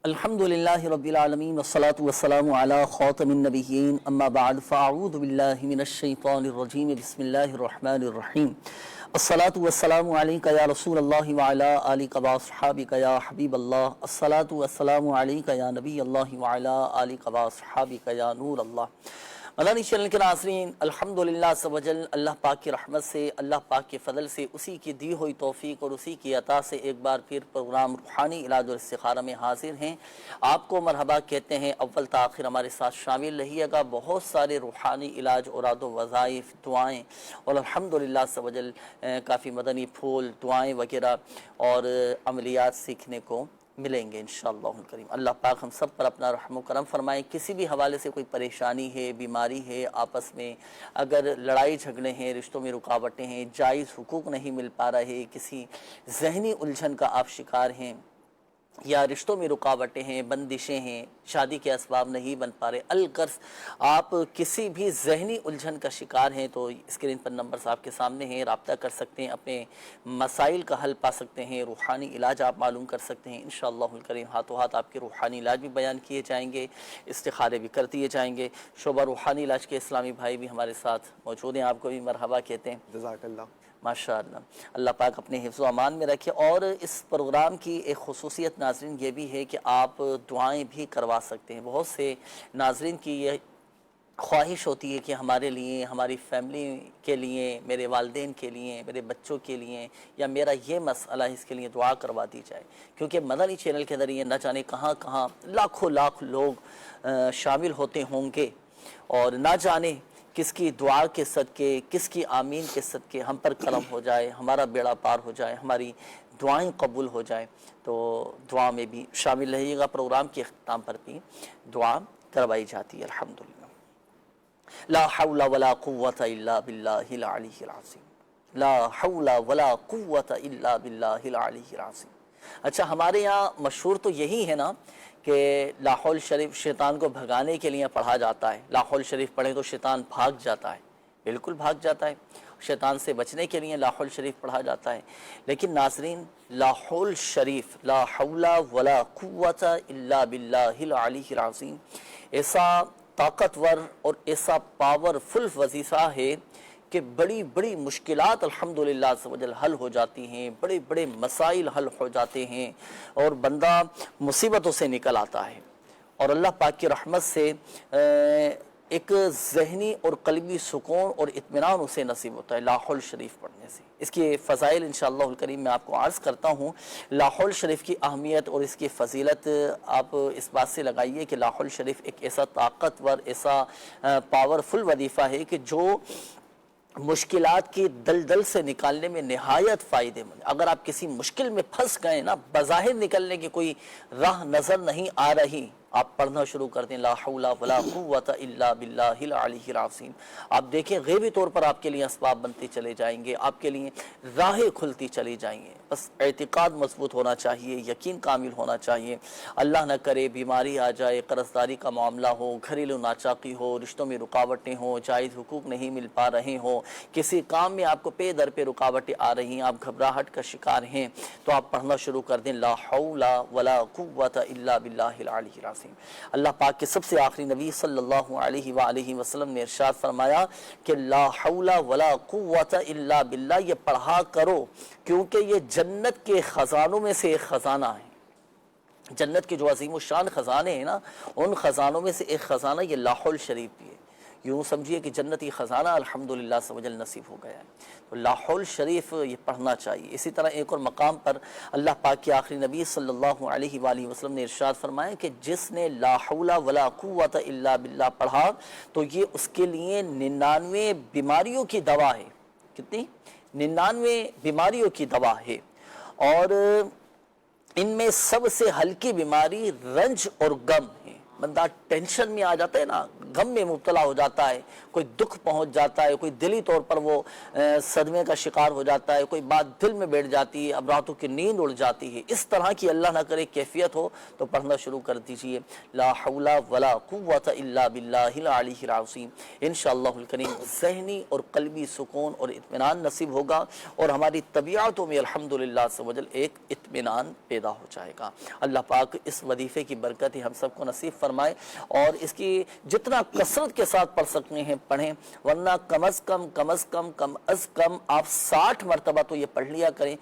الحمدللہ رب العالمین والصلاة والسلام علی خاتم النبیین اما بعد فاعوذ باللہ من الشیطان الرجیم بسم اللہ الرحمن الرحیم الصلاة والسلام علیکہ یا رسول اللہ وعلی آلکہ واصحابکہ یا حبیب اللہ الصلاة والسلام علیکہ یا نبی اللہ وعلی آلکہ واصحابکہ یا نور اللہ۔ مدنی چینل کے ناظرین، الحمدللہ عز و جل اللہ پاک کی رحمت سے، اللہ پاک کے فضل سے، اسی کی دی ہوئی توفیق اور اسی کی عطا سے ایک بار پھر پروگرام روحانی علاج اور استخارہ میں حاضر ہیں۔ آپ کو مرحبا کہتے ہیں، اول تا آخر ہمارے ساتھ شامل رہیے گا۔ بہت سارے روحانی علاج، اوراد و وظائف، دعائیں اور الحمدللہ عز و جل کافی مدنی پھول، دعائیں وغیرہ اور عملیات سیکھنے کو ملیں گے انشاءاللہ الکریم۔ اللہ پاک ہم سب پر اپنا رحم و کرم فرمائیں۔ کسی بھی حوالے سے کوئی پریشانی ہے، بیماری ہے، آپس میں اگر لڑائی جھگڑے ہیں، رشتوں میں رکاوٹیں ہیں، جائز حقوق نہیں مل پا رہے، کسی ذہنی الجھن کا آپ شکار ہیں یا رشتوں میں رکاوٹیں ہیں، بندشیں ہیں، شادی کے اسباب نہیں بن پا رہے، الغرض آپ کسی بھی ذہنی الجھن کا شکار ہیں تو اسکرین پر نمبرز آپ کے سامنے ہیں، رابطہ کر سکتے ہیں، اپنے مسائل کا حل پا سکتے ہیں، روحانی علاج آپ معلوم کر سکتے ہیں انشاءاللہ الکریم۔ ہاتھوں ہاتھ آپ کے روحانی علاج بھی بیان کیے جائیں گے، استخارے بھی کر دیے جائیں گے۔ شعبہ روحانی علاج کے اسلامی بھائی بھی ہمارے ساتھ موجود ہیں، آپ کو بھی مرحبا کہتے ہیں۔ جزاک اللہ۔ ماشاءاللہ، اللہ پاک اپنے حفظ و امان میں رکھے۔ اور اس پروگرام کی ایک خصوصیت ناظرین یہ بھی ہے کہ آپ دعائیں بھی کروا سکتے ہیں۔ بہت سے ناظرین کی یہ خواہش ہوتی ہے کہ ہمارے لیے، ہماری فیملی کے لیے، میرے والدین کے لیے، میرے بچوں کے لیے یا میرا یہ مسئلہ ہے، اس کے لیے دعا کروا دی جائے، کیونکہ مدنی چینل کے ذریعے نہ جانے کہاں کہاں لاکھوں لاکھ لوگ شامل ہوتے ہوں گے، اور نہ جانے کس کی دعا کے صدقے، کس کی آمین کے صدقے ہم پر کرم ہو جائے، ہمارا بیڑا پار ہو جائے، ہماری دعائیں قبول ہو جائیں۔ تو دعا میں بھی شامل رہیے گا۔ پروگرام کے اختتام پر بھی دعا کروائی جاتی ہے الحمدللہ۔ لا حول ولا قوة الا باللہ العلی العظیم، لا حول ولا قوة الا باللہ العلی العظیم۔ اچھا، ہمارے یہاں مشہور تو یہی ہے نا کہ لا حول شریف شیطان کو بھگانے کے لیے پڑھا جاتا ہے۔ لا حول شریف پڑھیں تو شیطان بھاگ جاتا ہے، بالکل بھاگ جاتا ہے۔ شیطان سے بچنے کے لیے لا حول شریف پڑھا جاتا ہے، لیکن ناظرین لا حول شریف، لا حول ولا قوة الا باللہ العلی العظیم ایسا طاقتور اور ایسا پاورفل وظیفہ ہے کہ بڑی بڑی مشکلات الحمدللہ عز و جل حل ہو جاتی ہیں، بڑے بڑے مسائل حل ہو جاتے ہیں اور بندہ مصیبتوں سے نکل آتا ہے، اور اللہ پاک کی رحمت سے ایک ذہنی اور قلبی سکون اور اطمینان اسے نصیب ہوتا ہے لا حول شریف پڑھنے سے۔ اس کی فضائل انشاءاللہ الکریم میں آپ کو عرض کرتا ہوں۔ لا حول شریف کی اہمیت اور اس کی فضیلت آپ اس بات سے لگائیے کہ لا حول شریف ایک ایسا طاقتور، ایسا پاورفل وظیفہ ہے کہ جو مشکلات کی دلدل سے نکالنے میں نہایت فائدے مند۔ اگر آپ کسی مشکل میں پھنس گئے نا، بظاہر نکلنے کی کوئی راہ نظر نہیں آ رہی، آپ پڑھنا شروع کر دیں لا حول ولا قوة الا باللہ العلی العظیم۔ آپ دیکھیں غیبی طور پر آپ کے لیے اسباب بنتے چلے جائیں گے، آپ کے لیے راہیں کھلتی چلی جائیں گے۔ بس اعتقاد مضبوط ہونا چاہیے، یقین کامل ہونا چاہیے۔ اللہ نہ کرے بیماری آ جائے، قرض داری کا معاملہ ہو، گھریلو ناچاقی ہو، رشتوں میں رکاوٹیں ہوں، جائز حقوق نہیں مل پا رہے ہوں، کسی کام میں آپ کو پے در پہ رکاوٹیں آ رہی ہیں، آپ گھبراہٹ کا شکار ہیں، تو آپ پڑھنا شروع کر دیں لا حول ولا قوة الا باللہ العلی العظیم۔ اللہ پاک کے سب سے آخری نبی صلی اللہ علیہ وآلہ وسلم نے ارشاد فرمایا کہ لا حول ولا قوة الا باللہ یہ پڑھا کرو، کیونکہ یہ جنت کے خزانوں میں سے ایک خزانہ ہے۔ جنت کے جو عظیم الشان خزانے ہیں نا، ان خزانوں میں سے ایک خزانہ یہ لا حول شریف بھی ہے۔ یوں سمجھیے کہ جنتی خزانہ الحمدللہ عز و جل نصیب ہو گیا ہے۔ تو لا حول شریف یہ پڑھنا چاہیے۔ اسی طرح ایک اور مقام پر اللہ پاک کے آخری نبی صلی اللہ علیہ وآلہ وسلم نے ارشاد فرمایا کہ جس نے لا حول ولا قوة الا باللہ پڑھا تو یہ اس کے لیے 99 بیماریوں کی دوا ہے۔ کتنی؟ 99 بیماریوں کی دوا ہے، اور ان میں سب سے ہلکی بیماری رنج اور غم ہے۔ بندہ ٹینشن میں آ جاتا ہے نا, غم میں مبتلا ہو جاتا ہے, کوئی دکھ پہنچ جاتا ہے, کوئی دلی طور پر وہ صدمے کا شکار ہو جاتا ہے, کوئی بات دل میں بیٹھ جاتی ہے, اب راتوں کی نیند اڑ جاتی ہے, اس طرح کی اللہ نہ کرے کیفیت ہو تو پڑھنا شروع کر دیجئے لا حول ولا قوت الا باللہ العلی العظیم. انشاءاللہ الکریم ذہنی اور قلبی سکون اور اطمینان نصیب ہوگا, اور ہماری طبیعتوں میں الحمدللہ عز و جل ایک اطمینان پیدا ہو جائے گا. اللہ پاک اس وظیفے کی برکت ہم سب کو نصیب فرمائے, اور اس کی جتنا کثرت کے ساتھ پڑھ سکتے ہیں پڑھیں, ورنہ کم از کم آپ 60 مرتبہ تو یہ پڑھ لیا کریں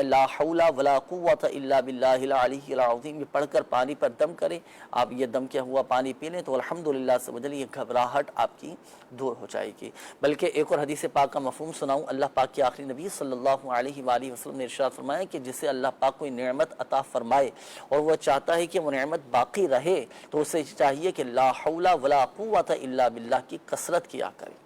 لا حول ولا قوت الا باللہ العلی العظیم. یہ پڑھ کر پانی پر دم کریں, آپ یہ دم کیا ہوا پانی پی لیں تو الحمدللہ عز و جل یہ گھبراہٹ آپ کی دور ہو جائے گی. بلکہ ایک اور حدیث پاک کا مفہوم سناؤں. اللہ پاک کے آخری نبی صلی اللہ علیہ وآلہ وسلم نے ارشاد فرمایا کہ جسے اللہ پاک کوئی نعمت عطا فرمائے اور وہ چاہتا ہے کہ وہ نعمت باقی رہے, تو اسے چاہیے کہ لا حول ولا قوت الا باللہ کی کثرت کیا کرے.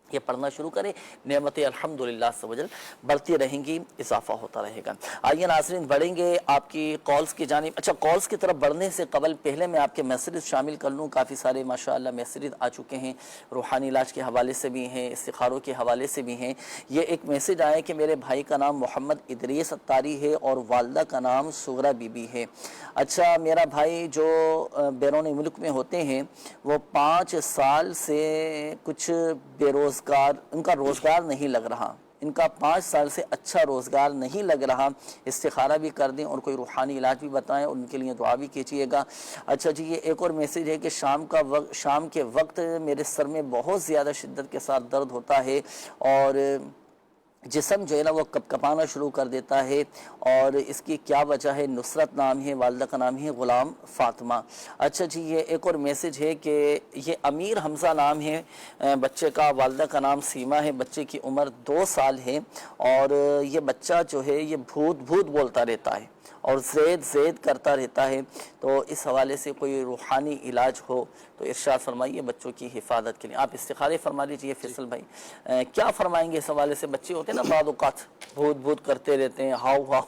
یہ پڑھنا شروع کریں, نعمتیں الحمدللہ عز و جل بڑھتی رہیں گی, اضافہ ہوتا رہے گا. آئیے ناظرین بڑھیں گے آپ کی کالز کی جانب. اچھا, کالز کی طرف بڑھنے سے قبل پہلے میں آپ کے میسیجز شامل کر لوں. کافی سارے ماشاءاللہ میسیجز آ چکے ہیں, روحانی علاج کے حوالے سے بھی ہیں, استخاروں کے حوالے سے بھی ہیں. یہ ایک میسیج آیا کہ میرے بھائی کا نام محمد ادریس اتاری ہے اور والدہ کا نام سغرا بی بی ہے. اچھا, میرا بھائی جو بیرون ملک میں ہوتے ہیں وہ 5 سال سے کچھ ان کا روزگار نہیں لگ رہا, ان کا 5 سال سے اچھا روزگار نہیں لگ رہا. استخارہ بھی کر دیں اور کوئی روحانی علاج بھی بتائیں اور ان کے لیے دعا بھی کیجیے گا. اچھا جی, یہ ایک اور میسیج ہے کہ شام کے وقت میرے سر میں بہت زیادہ شدت کے ساتھ درد ہوتا ہے اور جسم جو ہے نا وہ کپانا شروع کر دیتا ہے, اور اس کی کیا وجہ ہے؟ نصرت نام ہے, والدہ کا نام ہے غلام فاطمہ. اچھا جی, یہ ایک اور میسیج ہے کہ یہ امیر حمزہ نام ہے بچے کا, والدہ کا نام سیما ہے, بچے کی عمر 2 سال ہے, اور یہ بچہ جو ہے یہ بھوت بولتا رہتا ہے اور زید کرتا رہتا ہے. تو اس حوالے سے کوئی روحانی علاج ہو تو ارشاد فرمائیے بچوں کی حفاظت کے لیے. آپ استخارے فرما لیجئے فیصل بھائی, کیا فرمائیں گے اس حوالے سے؟ بچے ہوتے ہیں نا بعض اوقات بھوت کرتے رہتے ہیں, ہاؤ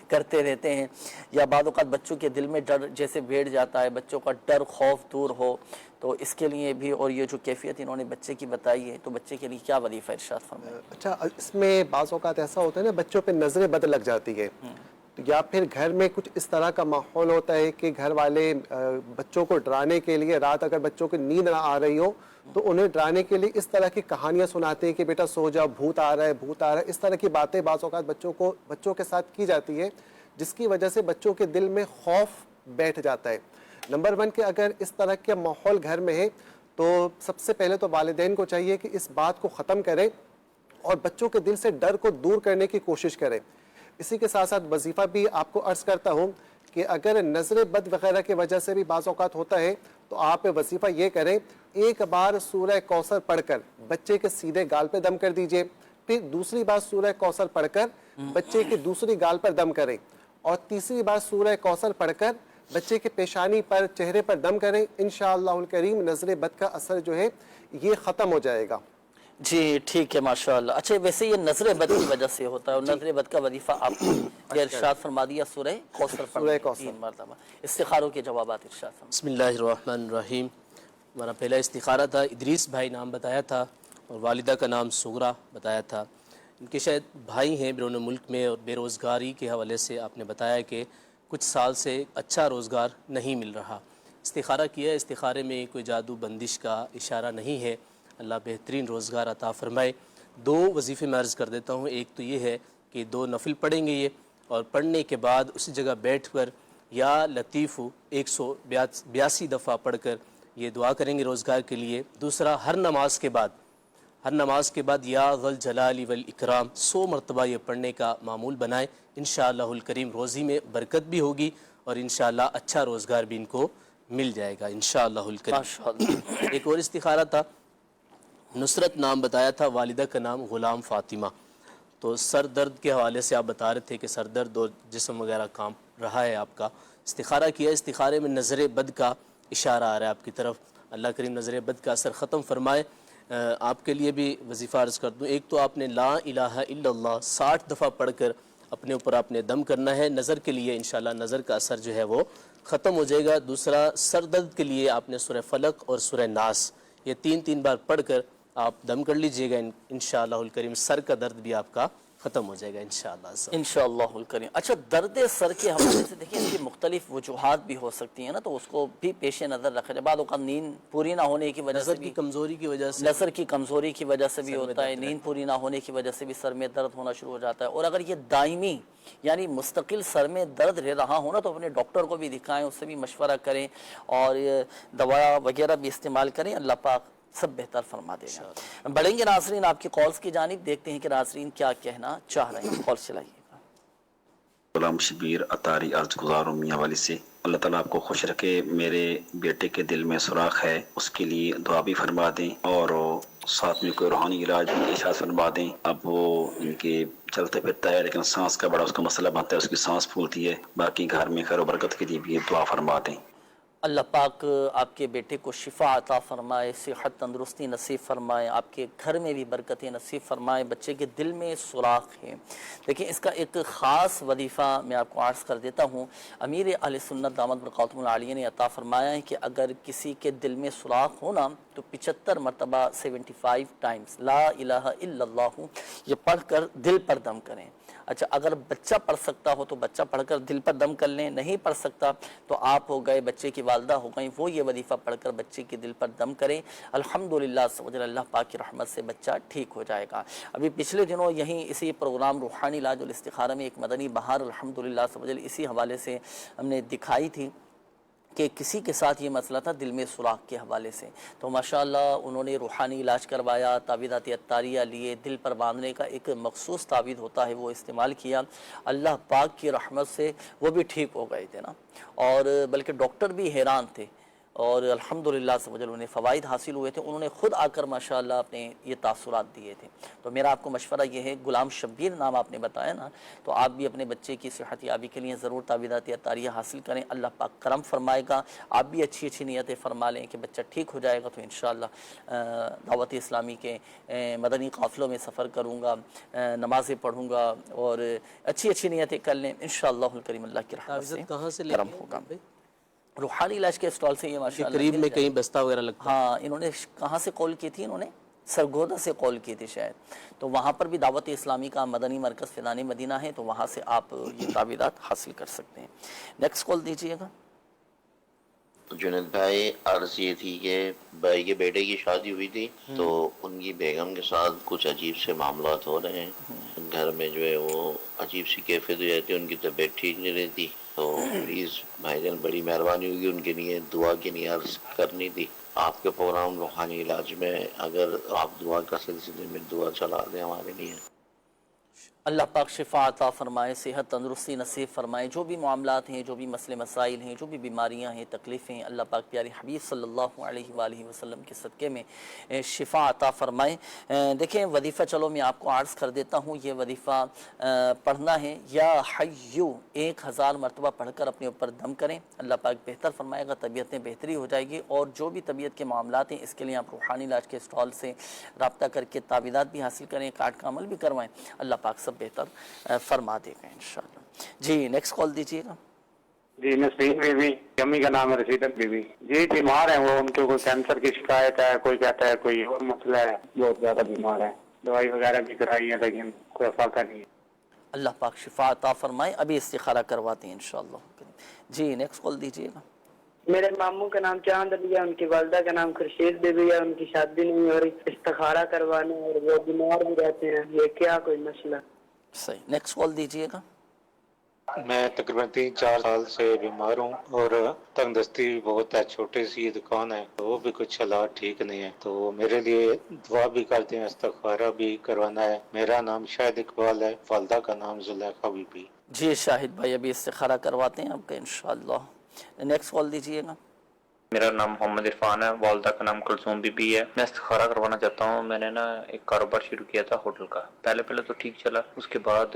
کرتے رہتے ہیں, یا بعض اوقات بچوں کے دل میں ڈر جیسے بیٹھ جاتا ہے, بچوں کا ڈر خوف دور ہو, تو اس کے لیے بھی, اور یہ جو کیفیت انہوں نے بچے کی بتائی ہے, تو بچے کے لیے کیا وظیفہ ارشاد فرمائیں؟ اچھا, اس میں بعض اوقات ایسا ہوتا ہے نا بچوں پہ نظر بد لگ جاتی ہے, یا پھر گھر میں کچھ اس طرح کا ماحول ہوتا ہے کہ گھر والے بچوں کو ڈرانے کے لیے, رات اگر بچوں کی نیند نہ آ رہی ہو تو انہیں ڈرانے کے لیے اس طرح کی کہانیاں سناتے ہیں کہ بیٹا سو جاؤ, بھوت آ رہا ہے. اس طرح کی باتیں بعض اوقات بچوں کے ساتھ کی جاتی ہے, جس کی وجہ سے بچوں کے دل میں خوف بیٹھ جاتا ہے. نمبر 1 کہ اگر اس طرح کا ماحول گھر میں ہے تو سب سے پہلے تو والدین کو چاہیے کہ اس بات کو ختم کریں اور بچوں کے دل سے ڈر کو دور کرنے کی کوشش کریں. اسی کے ساتھ ساتھ وظیفہ بھی آپ کو عرض کرتا ہوں کہ اگر نظر بد وغیرہ کی وجہ سے بھی بعض اوقات ہوتا ہے تو آپ وظیفہ یہ کریں, ایک بار سورہ کوثر پڑھ کر بچے کے سیدھے گال پہ دم کر دیجئے, پھر دوسری بار سورہ کوثر پڑھ کر بچے کے دوسری گال پر دم کریں, اور تیسری بار سورہ کوثر پڑھ کر بچے کے پیشانی پر, چہرے پر دم کریں. انشاءاللہ الکریم نظر بد کا اثر جو ہے یہ ختم ہو جائے گا. جی ٹھیک ہے ماشاءاللہ. اچھا, ویسے یہ نظر بد کی وجہ سے ہوتا ہے, اور نظر بد کا وظیفہ آپ کو ارشاد فرما دیا سورہ کوثر پڑھنے 3 مرتبہ. استخاروں کے جوابات ارشاد فرما. بسم اللہ الرحمن الرحیم. ہمارا پہلا استخارہ تھا, ادریس بھائی نام بتایا تھا اور والدہ کا نام سغرا بتایا تھا. ان کے شاید بھائی ہیں بیرون ملک میں, اور بے روزگاری کے حوالے سے آپ نے بتایا کہ کچھ سال سے اچھا روزگار نہیں مل رہا. استخارہ کیا, استخارے میں کوئی جادو بندش کا اشارہ نہیں ہے, اللہ بہترین روزگار عطا فرمائے. 2 وظیفے میں عرض کر دیتا ہوں. ایک تو یہ ہے کہ 2 نفل پڑھیں گے یہ, اور پڑھنے کے بعد اسی جگہ بیٹھ کر یا لطیف 182 دفعہ پڑھ کر یہ دعا کریں گے روزگار کے لیے. دوسرا, ہر نماز کے بعد یا ذا الجلال والاکرام 100 مرتبہ یہ پڑھنے کا معمول بنائیں. انشاءاللہ الکریم روزی میں برکت بھی ہوگی اور انشاءاللہ اچھا روزگار بھی ان کو مل جائے گا انشاءاللہ الکریم. ایک اور استخارہ تھا, نصرت نام بتایا تھا, والدہ کا نام غلام فاطمہ. تو سر درد کے حوالے سے آپ بتا رہے تھے کہ سر درد اور جسم وغیرہ کانپ رہا ہے آپ کا. استخارہ کیا, استخارے میں نظر بد کا اشارہ آ رہا ہے آپ کی طرف. اللہ کریم نظر بد کا اثر ختم فرمائے. آپ کے لیے بھی وظیفہ عرض کر دوں. ایک تو آپ نے لا الہ الا اللہ 60 دفعہ پڑھ کر اپنے اوپر آپ نے دم کرنا ہے. نظر کے لیے انشاءاللہ نظر کا اثر جو ہے وہ ختم ہو جائے گا. دوسرا سر درد کے لیے آپ نے سورہ فلق اور سورہ ناس یہ 3 بار پڑھ کر آپ دم کر لیجئے گا. انشاءاللہ الکریم سر کا درد بھی آپ کا ختم ہو جائے گا انشاءاللہ. انشاءاللہ الکریم. اچھا درد سر کے حوالے سے دیکھیں اس کی مختلف وجوہات بھی ہو سکتی ہیں نا، تو اس کو بھی پیش نظر رکھا جائے. بعض اوقات نیند پوری نہ ہونے کی وجہ سے نظر بھی، کی کمزوری کی وجہ سے، نظر کی کمزوری کی وجہ سے بھی ہوتا ہے، نیند پوری نہ ہونے کی وجہ سے بھی سر میں درد ہونا شروع ہو جاتا ہے. اور اگر یہ دائمی یعنی مستقل سر میں درد رہ رہا ہونا تو اپنے ڈاکٹر کو بھی دکھائیں، اس سے بھی مشورہ کریں اور دوا وغیرہ بھی استعمال کریں. اللہ پاک سب بہتر فرما دے گا. بڑھیں گے ناظرین آپ کی کالز کی جانب، دیکھتے ہیں کہ ناظرین کیا کہنا چاہ رہے ہیں. کالز چلائیے. غلام شبیر اطاری عرض گزار ہوں میاں والی سے. اللہ تعالیٰ آپ کو خوش رکھے. میرے بیٹے کے دل میں سوراخ ہے، اس کے لیے دعا بھی فرما دیں اور ساتھ میں کوئی روحانی علاج بھی ارشاد فرما دیں. اب وہ ان کے چلتے پھرتا ہے لیکن سانس کا بڑا اس کا مسئلہ بنتا ہے، اس کی سانس پھولتی ہے. باقی گھر میں خیر و برکت کے لیے بھی دعا فرما دیں. اللہ پاک آپ کے بیٹے کو شفا عطا فرمائے، صحت تندرستی نصیب فرمائے، آپ کے گھر میں بھی برکتیں نصیب فرمائے. بچے کے دل میں سوراخ ہے، دیکھیں اس کا ایک خاص وظیفہ میں آپ کو عرض کر دیتا ہوں. امیر اہل سنت دامت برکاتہم العالیہ نے عطا فرمایا ہے کہ اگر کسی کے دل میں سوراخ ہونا تو 75 مرتبہ 75 ٹائمز لا الہ الا اللہ یہ پڑھ کر دل پر دم کریں. اچھا اگر بچہ پڑھ سکتا ہو تو بچہ پڑھ کر دل پر دم کر لیں، نہیں پڑھ سکتا تو آپ ہو گئے، بچے کی والدہ ہو گئیں، وہ یہ وظیفہ پڑھ کر بچے کے دل پر دم کریں. الحمدللہ سبحان اللہ پاک کی رحمت سے بچہ ٹھیک ہو جائے گا. ابھی پچھلے دنوں یہیں اسی پروگرام روحانی علاج الاستخارہ میں ایک مدنی بہار الحمدللہ سبحان اللہ اسی حوالے سے ہم نے دکھائی تھی کہ کسی کے ساتھ یہ مسئلہ تھا دل میں سوراخ کے حوالے سے. تو ماشاءاللہ انہوں نے روحانی علاج کروایا، تعویذات عطاریہ لیے، دل پر باندھنے کا ایک مخصوص تعویذ ہوتا ہے وہ استعمال کیا. اللہ پاک کی رحمت سے وہ بھی ٹھیک ہو گئے تھے نا، اور بلکہ ڈاکٹر بھی حیران تھے اور الحمدللہ سمجھ لو انہیں فوائد حاصل ہوئے تھے. انہوں نے خود آ کر ماشاءاللہ اپنے یہ تاثرات دیے تھے. تو میرا آپ کو مشورہ یہ ہے، غلام شبیر نام آپ نے بتایا نا، تو آپ بھی اپنے بچے کی صحت یابی کے لیے ضرور تعویذات عطاریہ حاصل کریں. اللہ پاک کرم فرمائے گا. آپ بھی اچھی اچھی نیتیں فرما لیں کہ بچہ ٹھیک ہو جائے گا تو انشاءاللہ دعوت اسلامی کے مدنی قافلوں میں سفر کروں گا، نمازیں پڑھوں گا اور اچھی اچھی نیتیں کر لیں انشاءاللہ الکریم. اللہ کی رحمت سے کہاں سے کرم ہوگا. روحانی علاج کے اسٹال سے یہ ماشاءاللہ قریب مل میں جائے. کہیں بستہ وغیرہ لگتا ہے؟ ہاں انہوں نے کہاں سے کال کی تھی؟ انہوں نے سرگودا سے کال کی تھی شاید. تو وہاں پر بھی دعوت اسلامی کا مدنی مرکز فیضان مدینہ ہے، تو وہاں سے آپ یہ تعویذات حاصل کر سکتے ہیں. نیکسٹ کال دیجیے گا. جنید بھائی عرض یہ تھی کہ بھائی کے بیٹے کی شادی ہوئی تھی تو ان کی بیگم کے ساتھ کچھ عجیب سے معاملات ہو رہے ہیں. گھر میں جو ہے وہ عجیب سی کیفیت ہو جاتی ہے، ان کی طبیعت ٹھیک نہیں رہتی. تو پلیز بھائی جان بڑی مہربانی ہوگی ان کے لیے دعا کے لیے عرض کرنی تھی. آپ کے پروگرام روحانی علاج میں اگر آپ دعا کا سلسلے میں دعا چلا دیں ہمارے لیے. اللہ پاک شفا عطا فرمائے، صحت تندرستی نصیب فرمائے. جو بھی معاملات ہیں، جو بھی مسئلے مسائل ہیں، جو بھی بیماریاں ہیں، تکلیفیں ہیں، اللہ پاک پیارے حبیب صلی اللہ علیہ وآلہ وسلم کے صدقے میں شفا عطا فرمائے. دیکھیں وظیفہ چلو میں آپ کو عرض کر دیتا ہوں. یہ وظیفہ پڑھنا ہے، یا حیو 1000 مرتبہ پڑھ کر اپنے اوپر دم کریں. اللہ پاک بہتر فرمائے گا، طبیعت میں بہتری ہو جائے گی. اور جو بھی طبیعت کے معاملات ہیں اس کے لیے آپ روحانی علاج کے اسٹال سے رابطہ کر کے تعویذات بھی حاصل کریں، کارڈ کا عمل بھی کروائیں. اللہ پاک سب بہتر فرما دے گا انشاءاللہ. جی نیکسٹ کال دیجیے گا. جی نسرین بی بی، امی کا نام ہے رشیدت بی بی. جی بیمار ہیں وہ، ان کو کوئی کینسر کی شکایت ہے، کوئی کہتا ہے کوئی اور مسئلہ ہے، بہت زیادہ بیمار ہے. دوائی وغیرہ بھی کرائی ہے لیکن کوئی فائدہ نہیں ہے. اللہ پاک شفا عطا فرمائے. ابھی استخارہ کرواتے ہیں انشاءاللہ. جی نیکسٹ کال دیجیے گا. میرے ماموں کا نام چاند علی ہے، ان کی والدہ کا نام خورشید بیوی ہے. ان کی شادی نہیں ہو رہی، استخارہ کروانے اور وہ بیمار بھی رہتے ہیں. یہ کیا کوئی مسئلہ؟ صحیح. نیکسٹ کال دیجیے گا. میں تقریباً 3-4 سال سے بیمار ہوں اور تنگ دستی بھی بہت ہے. چھوٹی سی دکان ہے، وہ بھی کچھ حالات ٹھیک نہیں ہے. تو میرے لیے دعا بھی کرتے ہیں، استخارہ بھی کروانا ہے. میرا نام شاہد اقبال ہے، والدہ کا نام زلیخا بی بی. جی شاہد بھائی ابھی استخارہ کرواتے ہیں آپ کا انشاءاللہ. نیکسٹ کال دیجیے گا. میرا نام محمد عرفان ہے، والدہ کا نام کلثوم بی بی ہے. میں استخارہ کروانا چاہتا ہوں. میں نے نا ایک کاروبار شروع کیا تھا ہوٹل کا. پہلے تو ٹھیک چلا، اس کے بعد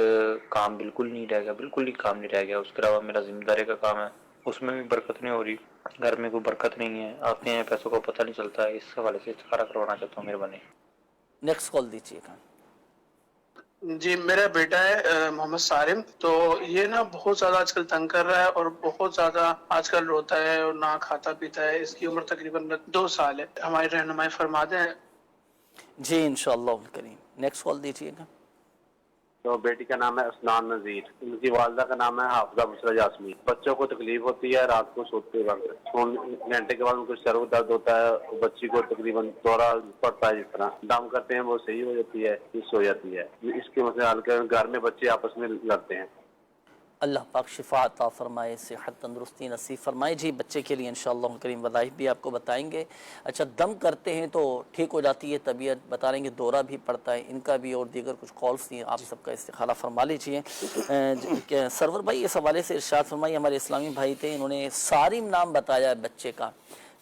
کام بالکل نہیں رہ گیا، بالکل ہی کام نہیں رہ گیا. اس کے علاوہ میرا ذمہ داری کا کام ہے، اس میں بھی برکت نہیں ہو رہی. گھر میں کوئی برکت نہیں ہے، آتے ہیں پیسوں کا پتہ نہیں چلتا ہے. اس حوالے سے استخارہ کروانا چاہتا ہوں، مہربانی. نیکسٹ کال دیجیے گا. جی میرا بیٹا ہے محمد سالم، تو یہ نا بہت زیادہ آج کل تنگ کر رہا ہے اور بہت زیادہ آج کل روتا ہے اور نہ کھاتا پیتا ہے. اس کی عمر تقریباً 2 سال ہے. ہماری رہنمائی فرما دیں. جی انشاءاللہ الکریم. نیکسٹ کال دیجیے گا. تو بیٹی کا نام ہے اسنان نذیر، ان کی والدہ کا نام ہے حافظہ بشرا یاسمین. بچوں کو تکلیف ہوتی ہے رات کو سوتے وقت، 4 گھنٹے کے بعد ان کو سر میں درد ہوتا ہے. بچی کو تقریباً دورہ پڑتا ہے، جس طرح دم کرتے ہیں وہ صحیح ہو جاتی ہے، سو جاتی ہے. اس کے مسئلے حل کر گھر میں بچے آپس میں لڑتے ہیں. اللہ پاک شفا عطا فرمائے، صحت تندرستی نصیب فرمائے. جی بچے کے لیے انشاءاللہ کریم وظائف بھی آپ کو بتائیں گے. اچھا دم کرتے ہیں تو ٹھیک ہو جاتی ہے طبیعت، بتا رہیں گے دورہ بھی پڑتا ہے، ان کا بھی اور دیگر کچھ کالس تھیں، آپ سب کا استخارہ فرما لیجیے. سرور بھائی اس حوالے سے ارشاد فرمائی، ہمارے اسلامی بھائی تھے، انہوں نے صارم نام بتایا ہے بچے کا.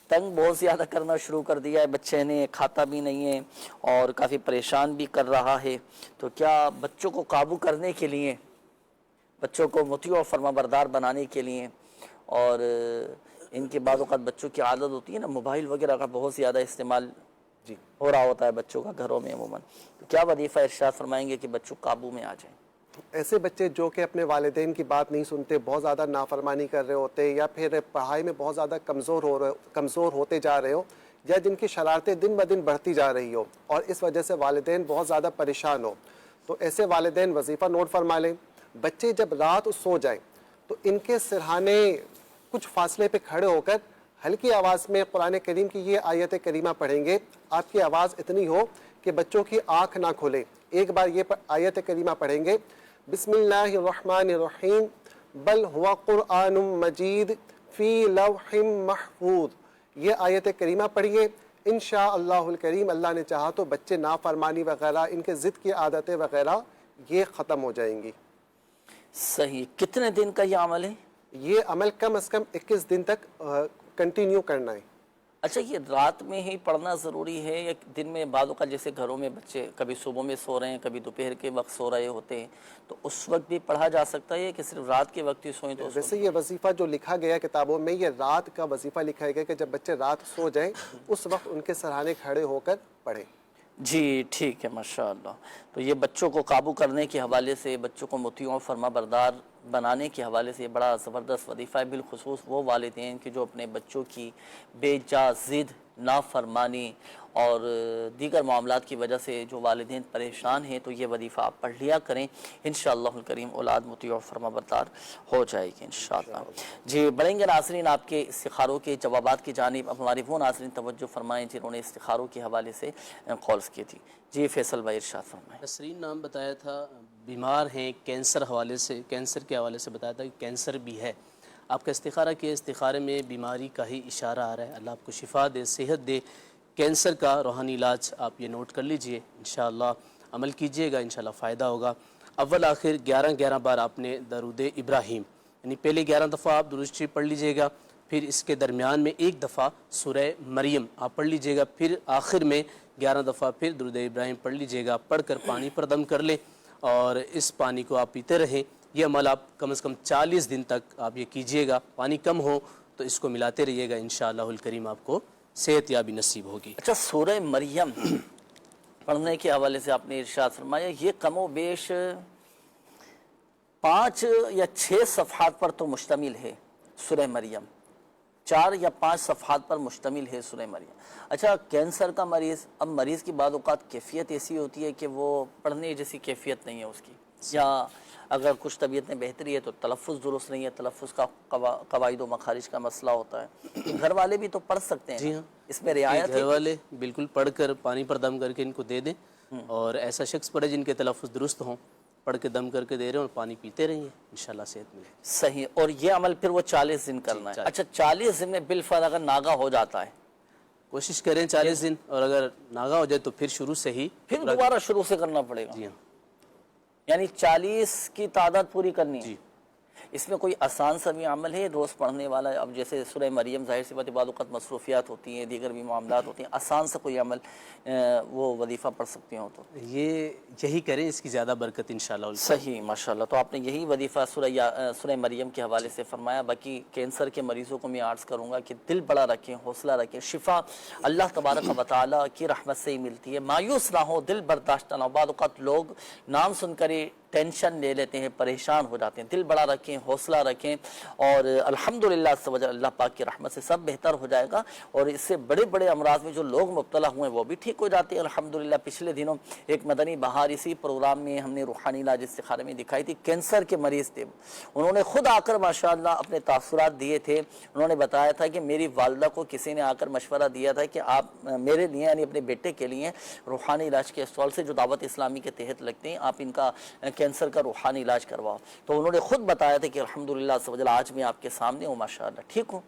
تنگ بہت زیادہ کرنا شروع کر دیا ہے بچے نے، کھاتا بھی نہیں ہے اور کافی پریشان بھی کر رہا ہے. تو کیا بچوں کو قابو کرنے کے لیے، بچوں کو مطیع و فرما بردار بنانے کے لیے، اور ان کے بعض اوقات بچوں کی عادت ہوتی ہے نا موبائل وغیرہ کا بہت زیادہ استعمال ہو رہا ہوتا ہے بچوں کا گھروں میں عموماً، تو کیا وظیفہ ارشاد فرمائیں گے کہ بچوں قابو میں آ جائیں؟ ایسے بچے جو کہ اپنے والدین کی بات نہیں سنتے، بہت زیادہ نافرمانی کر رہے ہوتے، یا پھر پڑھائی میں بہت زیادہ کمزور ہوتے جا رہے ہو، یا جن کی شرارتیں دن بہ دن بڑھتی جا رہی ہو اور اس وجہ سے والدین بہت زیادہ پریشان ہو، تو ایسے والدین وظیفہ نوٹ فرما لیں. بچے جب رات سو جائیں تو ان کے سرہانے کچھ فاصلے پہ کھڑے ہو کر ہلکی آواز میں قرآن کریم کی یہ آیت کریمہ پڑھیں گے. آپ کی آواز اتنی ہو کہ بچوں کی آنکھ نہ کھلے. ایک بار یہ آیت کریمہ پڑھیں گے، بسم اللہ الرحمن الرحیم بل ہوا قرآن مجید فی لوح محفوظ. یہ آیت کریمہ پڑھیے، انشاءاللہ الکریم اللہ نے چاہا تو بچے نافرمانی وغیرہ، ان کے ضد کی عادتیں وغیرہ یہ ختم ہو جائیں گی. صحیح. کتنے دن کا یہ عمل ہے؟ یہ عمل کم از کم 21 دن تک کنٹینیو کرنا ہے. اچھا یہ رات میں ہی پڑھنا ضروری ہے یا دن میں؟ بعضوں کا جیسے گھروں میں بچے کبھی صبح میں سو رہے ہیں، کبھی دوپہر کے وقت سو رہے ہوتے ہیں، تو اس وقت بھی پڑھا جا سکتا ہے کہ صرف رات کے وقت ہی سوئیں تو؟ ویسے یہ وظیفہ جو لکھا گیا کتابوں میں، یہ رات کا وظیفہ لکھا گیا کہ جب بچے رات سو جائیں اس وقت ان کے سرہانے کھڑے ہو کر پڑھیں. جی ٹھیک ہے ماشاءاللہ. تو یہ بچوں کو قابو کرنے کے حوالے سے، بچوں کو مطیع و فرما بردار بنانے کے حوالے سے یہ بڑا زبردست وظیفہ ہے، بالخصوص وہ والدین کہ جو اپنے بچوں کی بے جا ضد، نافرمانی اور دیگر معاملات کی وجہ سے جو والدین پریشان ہیں، تو یہ وظیفہ آپ پڑھ لیا کریں. انشاءاللہ الکریم اولاد مطیع و فرما بردار ہو جائے گی انشاءاللہ. جی بڑھیں گے ناظرین آپ کے استخاروں کے جوابات کی جانب. اب ہمارے وہ ناظرین توجہ فرمائیں جنہوں نے استخاروں کے حوالے سے کالز کی تھی. جی فیصل بھائی ارشاد فرمائیں. نسرین نام بتایا تھا، بیمار ہیں کینسر حوالے سے، کینسر کے حوالے سے بتایا تھا کہ کینسر بھی ہے. آپ کا استخارہ کیا، استخارے میں بیماری کا ہی اشارہ آ رہا ہے. اللہ آپ کو شفا دے، صحت دے. کینسر کا روحانی علاج آپ یہ نوٹ کر لیجئے، انشاءاللہ عمل کیجئے گا، انشاءاللہ فائدہ ہوگا. اول آخر 11 بار آپ نے درود ابراہیم، یعنی پہلے 11 دفعہ آپ درود شریف پڑھ لیجئے گا، پھر اس کے درمیان میں 1 دفعہ سورہ مریم آپ پڑھ لیجئے گا، پھر آخر میں 11 دفعہ پھر درود ابراہیم پڑھ لیجئے گا. پڑھ کر پانی پر دم کر لیں اور اس پانی کو آپ پیتے رہیں. یہ عمل آپ کم از کم 40 دن تک آپ یہ کیجئے گا. پانی کم ہو تو اس کو ملاتے رہیے گا، انشاءاللہ الکریم آپ کو صحت یابی نصیب ہوگی. اچھا سورہ مریم پڑھنے کے حوالے سے آپ نے ارشاد فرمایا، یہ کم و بیش 5 یا 6 صفحات پر تو مشتمل ہے سورہ مریم، 4 یا 5 صفحات پر مشتمل ہے سورہ مریم. اچھا کینسر کا مریض، اب مریض کی بعض اوقات کیفیت ایسی ہوتی ہے کہ وہ پڑھنے جیسی کیفیت نہیں ہے اس کی، یا اگر کچھ طبیعت میں بہتری ہے تو تلفظ درست نہیں ہے، تلفظ کا قواعد و مخارج کا مسئلہ ہوتا ہے. گھر والے بھی تو پڑھ سکتے ہیں؟ جی ہاں، اس میں رعایت ہے؟ گھر والے بالکل پڑھ کر پانی پر دم کر کے ان کو دے دیں، اور ایسا شخص پڑھے جن کے تلفظ درست ہوں، پڑھ کے دم کر کے دے رہے ہیں اور پانی پیتے رہیے، انشاءاللہ صحت ملے. صحیح. اور یہ عمل پھر وہ 40 دن کرنا ہے؟ اچھا 40 دن میں بالفعل اگر ناغہ ہو جاتا ہے؟ کوشش کریں 40 دن، اور اگر ناغہ ہو جائے تو پھر شروع سے ہی، پھر دوبارہ شروع سے کرنا پڑے گا. جی ہاں، یعنی 40 کی تعداد پوری کرنی ہے. اس میں کوئی آسان سا بھی عمل ہے روز پڑھنے والا؟ اب جیسے سورہ مریم ظاہر سی بات ہے بعض اوقات مصروفیات ہوتی ہیں، دیگر بھی معاملات ہوتے ہیں، آسان سا کوئی عمل وہ وظیفہ پڑھ سکتے ہوں تو یہی کریں، اس کی زیادہ برکت انشاءاللہ صحیح ماشاءاللہ۔ تو آپ نے یہی وظیفہ سورہ مریم کے حوالے سے فرمایا۔ باقی کینسر کے مریضوں کو میں عرض کروں گا کہ دل بڑا رکھیں، حوصلہ رکھیں، شفا اللہ تبارک و تعالیٰ کی رحمت سے ہی ملتی ہے۔ مایوس نہ ہو، دل برداشتہ نہ ہو۔ بعض اوقات لوگ نام سن کر ہی ٹینشن لے لیتے ہیں، پریشان ہو جاتے ہیں۔ دل بڑا رکھیں، حوصلہ رکھیں، اور الحمدللہ عز و جل اللہ پاک کی رحمت سے سب بہتر ہو جائے گا، اور اس سے بڑے بڑے امراض میں جو لوگ مبتلا ہوئے ہیں وہ بھی ٹھیک ہو جاتے ہیں الحمدللہ۔ پچھلے دنوں ایک مدنی بہار اسی پروگرام میں ہم نے روحانی علاج استخارے میں دکھائی تھی، کینسر کے مریض تھے، انہوں نے خود آ کر ماشاءاللہ اپنے تاثرات دیے تھے۔ انہوں نے بتایا تھا کہ میری والدہ کو کسی نے آ کر مشورہ دیا تھا کہ آپ میرے لیے یعنی اپنے بیٹے کے لیے روحانی علاج کے اسٹال سے جو دعوت اسلامی کے تحت لگتے ہیں، آپ ان کا کینسر کا روحانی علاج کرواؤ۔ تو انہوں نے خود بتایا تھا کہ الحمدللہ عز و جل آج میں آپ کے سامنے ہوں، ماشاءاللہ ٹھیک ہوں۔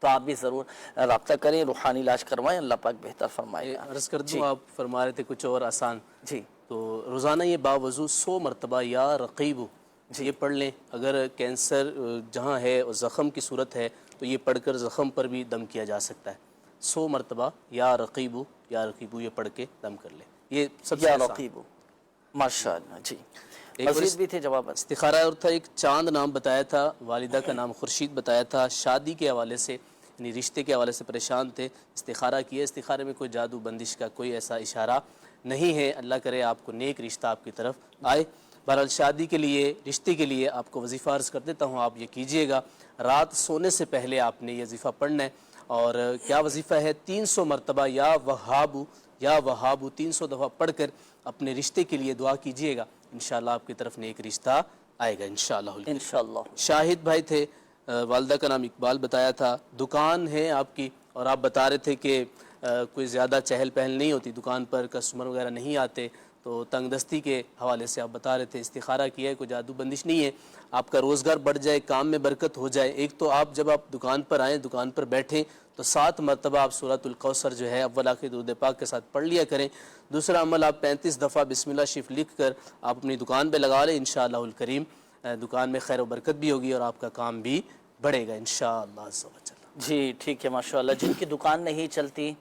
تو آپ بھی ضرور رابطہ کریں، روحانی علاج کروائیں، اللہ پاک بہتر فرمائے گا۔ عرض کر دوں، آپ فرما رہے تھے کچھ اور آسان، جی تو روزانہ یہ باوضو 100 مرتبہ یا رقیب یہ پڑھ لیں۔ اگر کینسر جہاں ہے اور زخم کی صورت ہے تو یہ پڑھ کر زخم پر بھی دم کیا جا سکتا ہے۔ 100 مرتبہ یا رقیب یہ پڑھ کے دم کر لیں، یہ سب سے یا آسان۔ رقیب ماشاءاللہ۔ جی ایک اور مزید بھی تھے جواب؟ استخارہ اور تھا، ایک چاند نام بتایا تھا، والدہ کا نام خورشید بتایا تھا، شادی کے حوالے سے یعنی رشتے کے حوالے سے پریشان تھے، استخارہ کیا۔ استخارے میں کوئی جادو بندش کا کوئی ایسا اشارہ نہیں ہے، اللہ کرے آپ کو نیک رشتہ آپ کی طرف آئے۔ بہرحال شادی کے لیے، رشتے کے لیے آپ کو وظیفہ عرض کر دیتا ہوں، آپ یہ کیجئے گا رات سونے سے پہلے آپ نے یہ وظیفہ پڑھنا ہے۔ اور کیا وظیفہ ہے؟ 300 مرتبہ یا وہابو 300 دفعہ پڑھ کر اپنے رشتے کے لیے دعا کیجئے گا، انشاءاللہ آپ کی طرف نیک رشتہ آئے گا انشاءاللہ۔ انشاءاللہ۔ شاہد بھائی تھے، والدہ کا نام اقبال بتایا تھا، دکان ہے آپ کی، اور آپ بتا رہے تھے کہ کوئی زیادہ چہل پہل نہیں ہوتی دکان پر، کسٹمر وغیرہ نہیں آتے، تو تنگ دستی کے حوالے سے آپ بتا رہے تھے، استخارہ کیا ہے، کوئی جادو بندش نہیں ہے، آپ کا روزگار بڑھ جائے، کام میں برکت ہو جائے۔ ایک تو آپ جب آپ دکان پر آئیں، دکان پر بیٹھیں تو 7 مرتبہ آپ سورۃ الکوثر جو ہے اول آخر درود پاک کے ساتھ پڑھ لیا کریں۔ دوسرا عمل، آپ 35 دفعہ بسم اللہ شریف لکھ کر آپ اپنی دکان پہ لگا لیں، انشاءاللہ الکریم دکان میں خیر و برکت بھی ہوگی اور آپ کا کام بھی بڑھے گا انشاءاللہ عز و جل۔ جی ٹھیک ہے ماشاءاللہ۔ جن کی دکان نہیں چلتی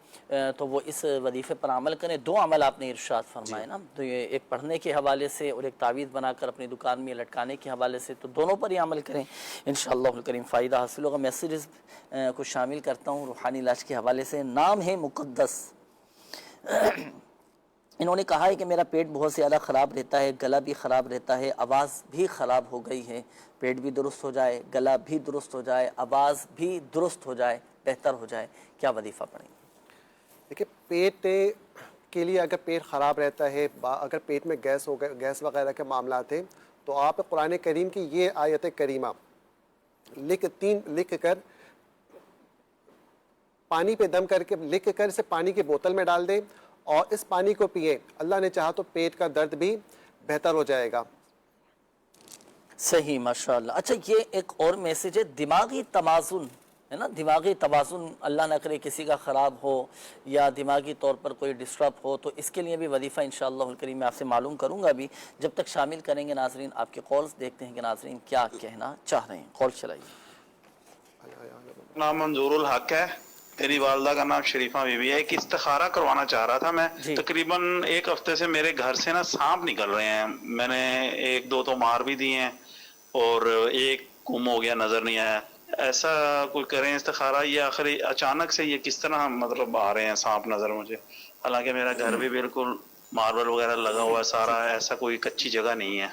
تو وہ اس وظیفے پر عمل کریں۔ 2 عمل آپ نے ارشاد فرمائے نا، تو یہ ایک پڑھنے کے حوالے سے اور ایک تعویذ بنا کر اپنی دکان میں لٹکانے کے حوالے سے، تو دونوں پر ہی عمل کریں انشاءاللہ الکریم، فائدہ حاصل ہوگا۔ میسیجز کو شامل کرتا ہوں روحانی علاج کے حوالے سے۔ نام ہے مقدس، انہوں نے کہا ہے کہ میرا پیٹ بہت زیادہ خراب رہتا ہے، گلا بھی خراب رہتا ہے، آواز بھی خراب ہو گئی ہے، پیٹ بھی درست ہو جائے، گلا بھی درست ہو جائے، آواز بھی درست ہو جائے، بہتر ہو جائے، کیا وظیفہ پڑھیں؟ دیکھیں، پیٹ کے لیے اگر پیٹ خراب رہتا ہے، اگر پیٹ میں گیس وغیرہ کے معاملات ہیں، تو آپ قرآن کریم کی یہ آیت کریمہ لکھ کر پانی پہ دم کر کے لکھ کر اسے پانی کی بوتل میں ڈال دیں اور اس پانی کو پئیں، اللہ نے چاہا تو پیٹ کا درد بھی بہتر ہو جائے گا۔ صحیح ماشاءاللہ۔ اچھا، یہ ایک اور میسیج ہے، دماغی توازن ہے نا، دماغی توازن اللہ نہ کرے کسی کا خراب ہو یا دماغی طور پر کوئی ڈسٹرب ہو، تو اس کے لیے بھی وظیفہ انشاءاللہ الکریم میں آپ سے معلوم کروں گا بھی، جب تک شامل کریں گے ناظرین آپ کے کالز دیکھتے ہیں کہ ناظرین کیا کہنا چاہ رہے ہیں۔ کال چلائیے۔ نام منظور الحق ہے، میری والدہ کا نام شریفہ بی بی ہے۔ ایک استخارہ کروانا چاہ رہا تھا میں، تقریباً 1 ہفتے سے میرے گھر سے نا سانپ نکل رہے ہیں، میں نے 1-2 تو مار بھی دیے ہیں اور ایک گم ہو گیا، نظر نہیں آیا۔ ایسا کوئی کریں استخارہ، یہ آخر اچانک سے یہ کس طرح مطلب آ رہے ہیں سانپ نظر مجھے، حالانکہ میرا گھر بھی بالکل ماربل وغیرہ لگا ہوا ہے سارا، ایسا کوئی کچی جگہ نہیں ہے۔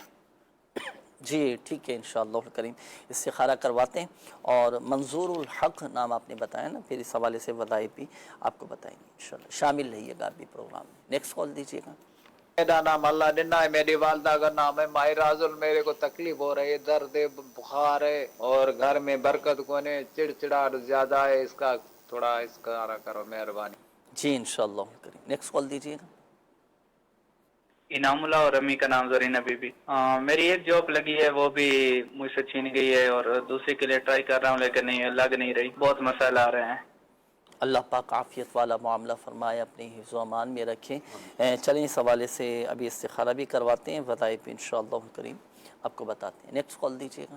جی ٹھیک ہے انشاءاللہ الکریم استخارہ کرواتے ہیں۔ اور منظور الحق نام آپ نے بتایا نا، پھر اس حوالے سے وظائف بھی آپ کو بتائیں گے انشاءاللہ، شامل رہیے گا آپ بھی پروگرام میں۔ نیکسٹ کال دیجیے گا۔ میرا نام اللہ ڈنا ہے، میری والدہ کا نام ہے ماہر آزل، میرے کو تکلیف ہو رہی ہے، درد ہے، بخار ہے اور گھر میں برکت کونے، چڑچڑاہٹ زیادہ ہے، اس کا تھوڑا استخارہ کرو مہربانی۔ جی انشاءاللہ الکریم نیکسٹ کال دیجیے گا۔ انعام اللہ اور امی کا نام زرینہ بی بی۔ میری ایک جاب لگی ہے وہ بھی مجھ سے چھین گئی ہے اور دوسرے کے لیے ٹرائی کر رہا ہوں لیکن نہیں لگ نہیں رہی، بہت مسائل آ رہے ہیں۔ اللہ پاک عافیت والا معاملہ فرمائے، اپنے حفظ و امان میں رکھیں۔ چلیں اس حوالے سے ابھی استخارہ بھی کرواتے ہیں، وظائف انشاءاللہ کریم آپ کو بتاتے ہیں۔ نیکسٹ کال دیجیے گا۔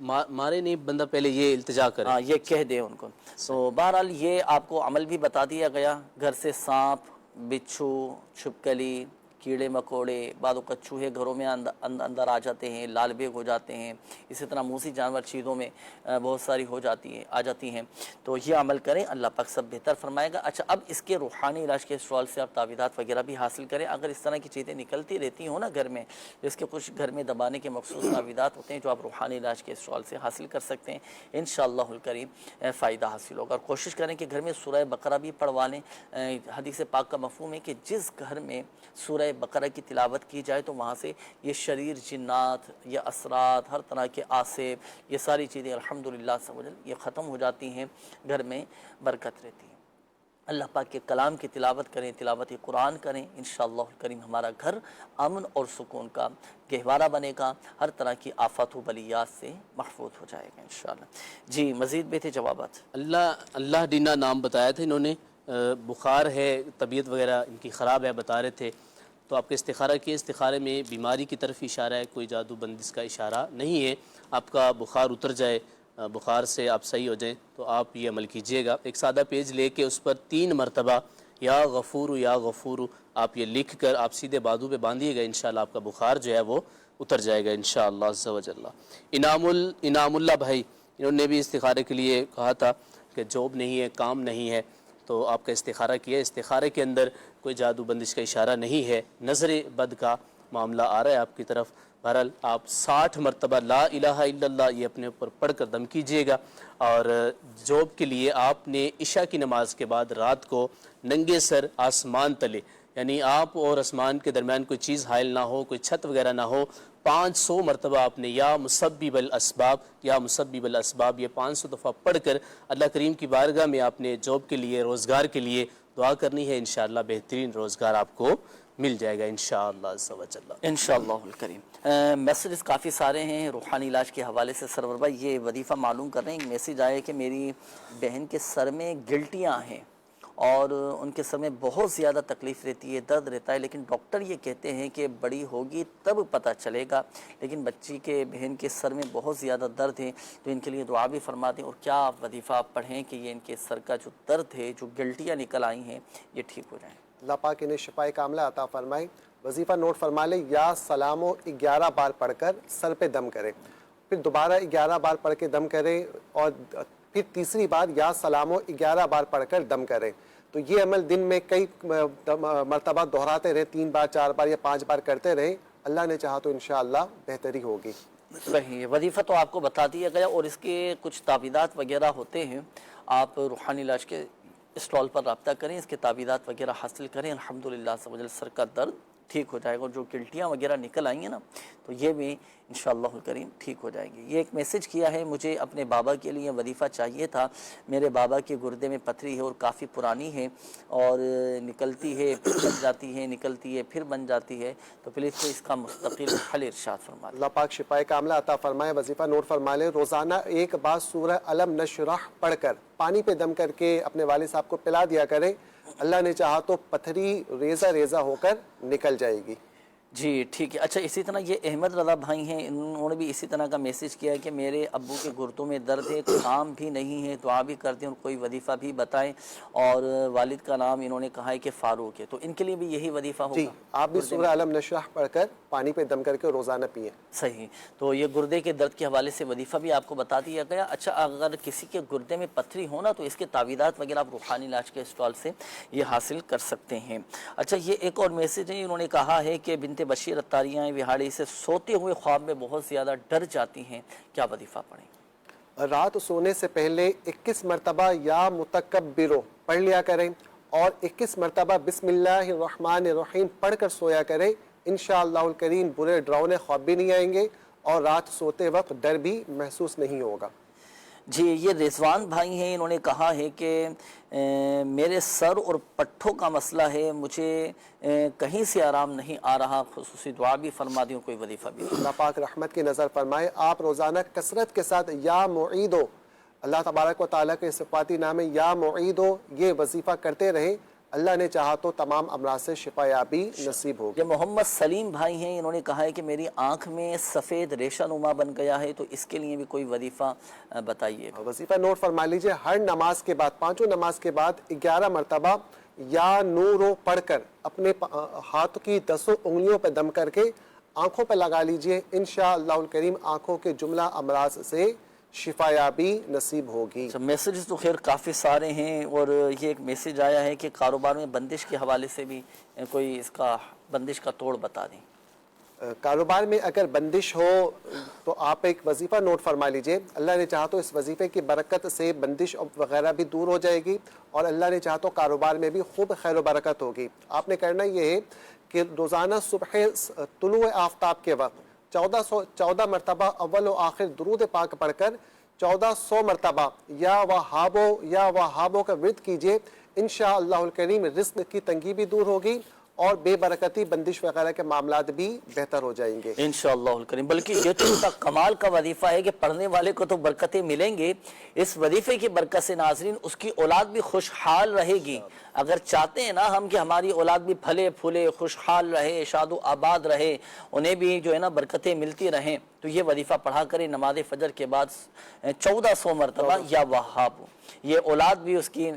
مارے نہیں، بندہ پہلے یہ التجا کرے، ہاں یہ کہہ دے ان کو. تو بہرحال یہ آپ کو عمل بھی بتا دیا گیا. گھر سے سانپ، بچھو، چھپکلی، کیڑے مکوڑے، بعض اوقات چوہے گھروں میں اندر آ جاتے ہیں، لال بیگ ہو جاتے ہیں، اسی طرح موذی جانور چیزوں میں بہت ساری آ جاتی ہیں. تو یہ عمل کریں، اللہ پاک سب بہتر فرمائے گا. اچھا اب اس کے روحانی علاج کے سوال سے آپ تعویذات وغیرہ بھی حاصل کریں. اگر اس طرح کی چیزیں نکلتی رہتی ہوں نا گھر میں، جس کے کچھ گھر میں دبانے کے مخصوص تعویذات ہوتے ہیں جو آپ روحانی علاج کے سوال سے حاصل کر سکتے ہیں، انشاءاللہ الکریم فائدہ حاصل ہوگا. اور کوشش کریں کہ گھر میں سورہ بقرہ بھی پڑھوا لیں. حدیث پاک کا مفہوم ہے کہ جس گھر میں سورہ بقرہ کی تلاوت کی جائے تو وہاں سے یہ شریر، جنات یا اثرات، ہر طرح کے آصف، یہ ساری چیزیں الحمدللہ یہ ختم ہو جاتی ہیں، گھر میں برکت رہتی ہے. اللہ پاک کے کلام کی تلاوت کریں، تلاوت قرآن کریں، انشاءاللہ الکریم ہمارا گھر امن اور سکون کا گہوارہ بنے گا، ہر طرح کی آفات و بلیات سے محفوظ ہو جائے گا انشاءاللہ. جی مزید بھی تھے جوابات. اللہ ڈینا نام بتایا تھا انہوں نے، بخار ہے، طبیعت وغیرہ ان کی خراب ہے بتا رہے تھے، تو آپ کا استخارہ کیے. استخارے میں بیماری کی طرف اشارہ ہے، کوئی جادو بندش کا اشارہ نہیں ہے. آپ کا بخار اتر جائے، بخار سے آپ صحیح ہو جائیں تو آپ یہ عمل کیجئے گا. ایک سادہ پیج لے کے اس پر 3 مرتبہ یا غفور یا غفور آپ یہ لکھ کر آپ سیدھے بازو پہ باندھیے گا، انشاءاللہ آپ کا بخار جو ہے وہ اتر جائے گا انشاءاللہ عز و جل. انعام اللہ بھائی انہوں نے بھی استخارے کے لیے کہا تھا کہ جاب نہیں ہے، کام نہیں ہے، تو آپ کا استخارہ کیا. استخارے کے اندر کوئی جادو بندش کا اشارہ نہیں ہے، نظر بد کا معاملہ آ رہا ہے آپ کی طرف. بہرحال آپ 60 مرتبہ لا الہ الا اللہ یہ اپنے اوپر پڑھ کر دم کیجئے گا. اور جاب کے لیے آپ نے عشاء کی نماز کے بعد رات کو ننگے سر آسمان تلے، یعنی آپ اور آسمان کے درمیان کوئی چیز حائل نہ ہو، کوئی چھت وغیرہ نہ ہو، 500 مرتبہ آپ نے یا مسبب الاسباب یا مسبب الاسباب یہ 500 دفعہ پڑھ کر اللہ کریم کی بارگاہ میں آپ نے جاب کے لیے، روزگار کے لیے دعا کرنی ہے. انشاءاللہ بہترین روزگار آپ کو مل جائے گا انشاءاللہ عز و جل. انشاءاللہ الکریم. میسیجز کافی سارے ہیں روحانی علاج کے حوالے سے. سرور بھائی یہ وظیفہ معلوم کر رہے ہیں، ایک میسیج آیا کہ میری بہن کے سر میں گلٹیاں ہیں اور ان کے سر میں بہت زیادہ تکلیف رہتی ہے، درد رہتا ہے، لیکن ڈاکٹر یہ کہتے ہیں کہ بڑی ہوگی تب پتہ چلے گا. لیکن بچی کے بہن کے سر میں بہت زیادہ درد ہے، تو ان کے لیے دعا بھی فرما دیں. اور کیا وظیفہ آپ پڑھیں کہ یہ ان کے سر کا جو درد ہے، جو گلٹیاں نکل آئی ہیں، یہ ٹھیک ہو جائیں. اللہ پاک انہیں شفائے کاملہ عطا فرمائے. وظیفہ نوٹ فرما لیں، یا سلامو 11 بار پڑھ کر سر پہ دم کریں، پھر دوبارہ 11 بار پڑھ کے دم کریں، اور پھر تیسری بار یا سلامو 11 بار پڑھ کر دم کریں. تو یہ عمل دن میں کئی مرتبہ دہراتے رہیں، 3 بار 4 بار یا 5 بار کرتے رہیں. اللہ نے چاہا تو انشاءاللہ بہتری ہوگی. صحیح. وظیفہ تو آپ کو بتا دیا گیا، اور اس کے کچھ تعویذات وغیرہ ہوتے ہیں. آپ روحانی علاج کے اسٹال پر رابطہ کریں، اس کے تعویذات وغیرہ حاصل کریں، الحمدللہ سر کا درد ٹھیک ہو جائے گا. اور جو گلٹیاں وغیرہ نکل آئی ہیں نا، تو یہ بھی انشاءاللہ الکریم ٹھیک ہو جائیں گے. یہ ایک میسیج کیا ہے، مجھے اپنے بابا کے لیے وظیفہ چاہیے تھا. میرے بابا کے گردے میں پتھری ہے اور کافی پرانی ہے، اور نکلتی ہے پھر بن جاتی ہے، نکلتی ہے پھر بن جاتی ہے، تو پلیز تو اس کا مستقل حل ارشاد فرما دیں. اللہ پاک شفائے کاملہ عطا فرمائے. وظیفہ نوٹ فرما لیں، روزانہ ایک بار سورہ علم نشرح پڑھ کر پانی پہ دم کر کے اپنے والد صاحب کو پلا دیا کریں. اللہ نے چاہا تو پتھری ریزہ ریزہ ہو کر نکل جائے گی. جی ٹھیک ہے. اچھا اسی طرح یہ احمد رضا بھائی ہیں، انہوں نے بھی اسی طرح کا میسیج کیا ہے کہ میرے ابو کے گردوں میں درد ہے، کام بھی نہیں ہے، دعا بھی کرتے ہیں، اور کوئی وظیفہ بھی بتائیں. اور والد کا نام انہوں نے کہا ہے کہ فاروق ہے، تو ان کے لیے بھی یہی وظیفہ ہوگا. جی آپ بھی سورہ علم نشرح پڑھ کر پانی پہ دم کر کے روزانہ پئیں. صحیح. تو یہ گردے کے درد کے حوالے سے وظیفہ بھی آپ کو بتا دیا گیا. اچھا اگر کسی کے گردے میں پتھری ہونا تو اس کے تعویذات وغیرہ آپ روحانی علاج کے اسٹال سے یہ حاصل کر سکتے ہیں. اچھا یہ ایک اور میسیج ہے، انہوں نے کہا ہے کہ بنت بشیر اتاریاں وہاڑی سے سوتے ہوئے خواب میں بہت زیادہ ڈر جاتی ہیں، کیا وظیفہ پڑھیں؟ رات سونے سے پہلے 21 مرتبہ یا متکبرو پڑھ لیا کریں، اور 21 مرتبہ بسم اللہ الرحمن الرحیم پڑھ کر سویا کریں. انشاءاللہ الکریم برے ڈراؤنے خواب بھی نہیں آئیں گے، اور رات سوتے وقت ڈر بھی محسوس نہیں ہوگا. جی یہ رضوان بھائی ہیں، انہوں نے کہا ہے کہ میرے سر اور پٹھوں کا مسئلہ ہے، مجھے کہیں سے آرام نہیں آ رہا، خصوصی دعا بھی فرما دیں، کوئی وظیفہ بھی. اللہ پاک رحمت کی نظر فرمائے. آپ روزانہ کثرت کے ساتھ یا معیدو، اللہ تبارک و تعالیٰ کے صفاتی نام ہے یا معیدو، یہ وظیفہ کرتے رہیں. اللہ نے چاہا تو تمام امراض سے شفا یابی نصیب ہوگی۔ یہ محمد سلیم بھائی ہیں، انہوں نے کہا ہے کہ میری آنکھ میں سفید ریشہ نما بن گیا ہے، تو اس کے لیے بھی کوئی وظیفہ بتائیے۔ وظیفہ نوٹ فرما لیجئے، ہر نماز کے بعد، پانچوں نماز کے بعد 11 مرتبہ یا نورو پڑھ کر اپنے ہاتھ کی 10 انگلیوں پہ دم کر کے آنکھوں پہ لگا لیجئے، انشاءاللہ الکریم آنکھوں کے جملہ امراض سے شفا یابی نصیب ہوگی۔ میسیجز تو خیر کافی سارے ہیں، اور یہ ایک میسیج آیا ہے کہ کاروبار میں بندش کے حوالے سے بھی کوئی اس کا بندش کا توڑ بتا دیں۔ کاروبار میں اگر بندش ہو تو آپ ایک وظیفہ نوٹ فرما لیجئے، اللہ نے چاہا تو اس وظیفے کی برکت سے بندش وغیرہ بھی دور ہو جائے گی، اور اللہ نے چاہا تو کاروبار میں بھی خوب خیر و برکت ہوگی۔ آپ نے کرنا یہ ہے کہ روزانہ صبح طلوع آفتاب کے وقت 14 مرتبہ اول و آخر درود پاک پڑھ کر 1400 مرتبہ یا وہابو کا ورد کیجئے، انشاءاللہ الکریم رزق کی تنگی بھی دور ہوگی اور بے برکتی بندش وغیرہ کے معاملات بھی بہتر ہو جائیں گے انشاءاللہ الکریم۔ بلکہ یہ تو اس کا کمال کا وظیفہ ہے کہ پڑھنے والے کو تو برکتیں ملیں گے، اس وظیفے کی برکت سے ناظرین اس کی اولاد بھی خوشحال رہے گی۔ اگر چاہتے ہیں نا ہم کہ ہماری اولاد بھی پھلے پھولے خوشحال رہے، شاد و آباد رہے، انہیں بھی جو ہے نا برکتیں ملتی رہیں، تو یہ وظیفہ پڑھا کریں نماز فجر کے بعد 1400 مرتبہ یا وہاب۔ یہ اولاد بھی اس کی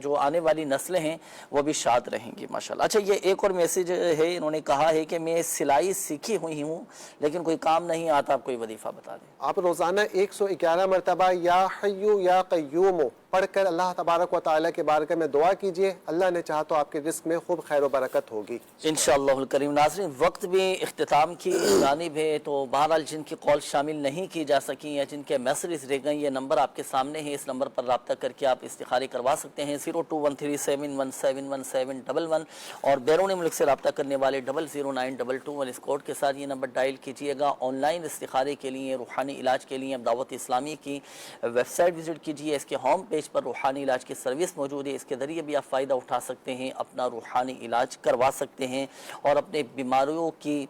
جو آنے والی نسلیں ہیں وہ بھی شاد رہیں گی ماشاءاللہ۔ اچھا یہ ایک اور میسیج ہے، انہوں نے کہا ہے کہ میں سلائی سیکھی ہوئی ہوں لیکن کوئی کام نہیں آتا، آپ کوئی وظیفہ بتا دیں۔ آپ روزانہ 111 مرتبہ یا حیو یا قیوم پڑھ کر اللہ تبارک و تعالیٰ کے بارگاہ میں دعا کیجئے، اللہ نے چاہا تو آپ کے رزق میں خوب خیر و برکت ہوگی انشاءاللہ الکریم۔ ناظرین وقت بھی اختتام کی جانب ہے، تو بہرحال جن کی کال شامل نہیں کی جا سکی یا جن کے میسیجز رہ گئے، یہ نمبر آپ کے سامنے ہے، اس نمبر پر رابطہ کر کے آپ استخارے کروا سکتے ہیں 0213717711 اور بیرون ملک سے رابطہ کرنے والے 00922 اس کوڈ کے ساتھ یہ نمبر ڈائل کیجئے گا۔ آن لائن استخارے کے لیے، روحانی علاج کے لیے دعوت اسلامی کی ویب سائٹ وزٹ کیجئے، اس کے ہوم پیج پر روحانی علاج کی سروس موجود ہے، اس کے ذریعے بھی آپ فائدہ اٹھا سکتے ہیں، اپنا روحانی علاج کروا سکتے ہیں، اور اپنے بیماریوں کی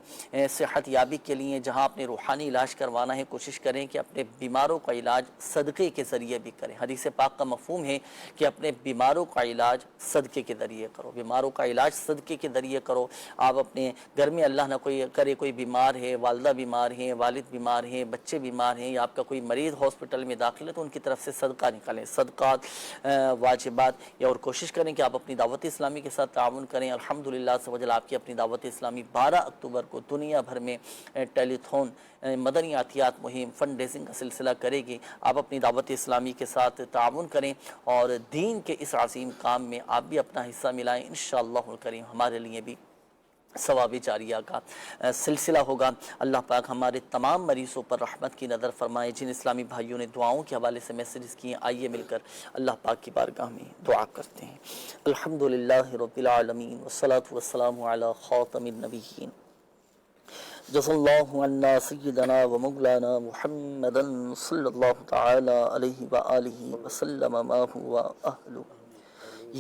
صحت یابی کے لیے جہاں اپنے روحانی علاج کروانا ہے کوشش کریں کہ اپنے بیماروں کا علاج صدقے کے ذریعے بھی کریں۔ حدیث پاک کا مفہوم ہے کہ اپنے بیماروں کا علاج صدقے کے ذریعے کرو، بیماروں کا علاج صدقے کے ذریعے کرو۔ آپ اپنے گھر میں اللہ نہ کوئی بیمار ہے، والدہ بیمار ہیں، والد بیمار ہیں، بچے بیمار ہیں، یا آپ کا کوئی مریض ہاسپٹل میں داخل ہے، تو ان کی طرف سے صدقہ نکالیں، صدقات واجبات، یا اور کوشش کریں کہ آپ اپنی دعوت اسلامی کے ساتھ تعاون کریں۔ الحمدللہ سبحان آپ کی اپنی دعوت اسلامی 12 اکتوبر کو دنیا بھر میں ٹیلی تھون مدنی عطیات مہم فنڈ ریزنگ کا سلسلہ کرے گی۔ آپ اپنی دعوت اسلامی کے ساتھ تعاون کریں اور دین کے اس عظیم کام میں آپ بھی اپنا حصہ ملائیں، انشاءاللہ الکریم ہمارے لیے بھی ثواب جاریہ کا سلسلہ ہوگا۔ اللہ پاک ہمارے تمام مریضوں پر رحمت کی نظر فرمائے۔ جن اسلامی بھائیوں نے دعاؤں کے حوالے سے میسیجز کیے، آئیے مل کر اللہ پاک کی بارگاہ میں دعا کرتے ہیں۔ الحمدللہ رب العالمین والصلاة والسلام علی خاتم النبیین، جزا اللہ عنا سیدنا و مولانا محمدا صلی اللہ تعالی علیہ وآلہ وسلم ما هو اہلہ۔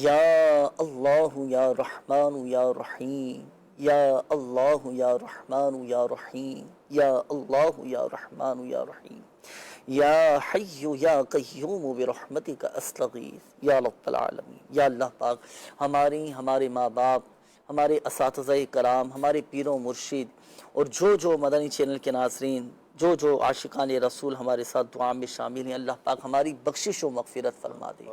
یا اللہ یا رحمان یا رحیم، یا اللہ یا رحمان یا رحیم، یا اللہ یا رحمان یا رحیم، یا حی یا قیوم برحمتک استغیث یا رب العالمین۔ یا اللہ پاک ہمارے ماں باپ، ہمارے اساتذہ کرام، ہمارے پیر و مرشد، اور جو مدنی چینل کے ناظرین، جو عاشقان رسول ہمارے ساتھ دعا میں شامل ہیں، اللہ پاک ہماری بخشش و مغفرت فرما دے۔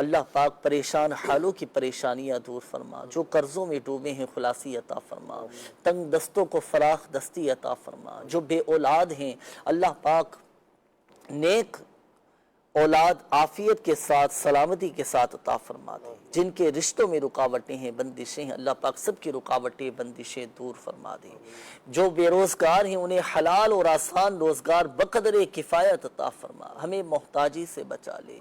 اللہ پاک پریشان حالوں کی پریشانیاں دور فرما، جو قرضوں میں ڈوبے ہیں خلاصی عطا فرما، تنگ دستوں کو فراخ دستی عطا فرما، جو بے اولاد ہیں اللہ پاک نیک اولاد عافیت کے ساتھ سلامتی کے ساتھ عطا فرما دے۔ جن کے رشتوں میں رکاوٹیں ہیں، بندشیں ہیں، اللہ پاک سب کی رکاوٹیں بندشیں دور فرما دے۔ جو بے روزگار ہیں انہیں حلال اور آسان روزگار بقدر کفایت عطا فرما، ہمیں محتاجی سے بچا لے،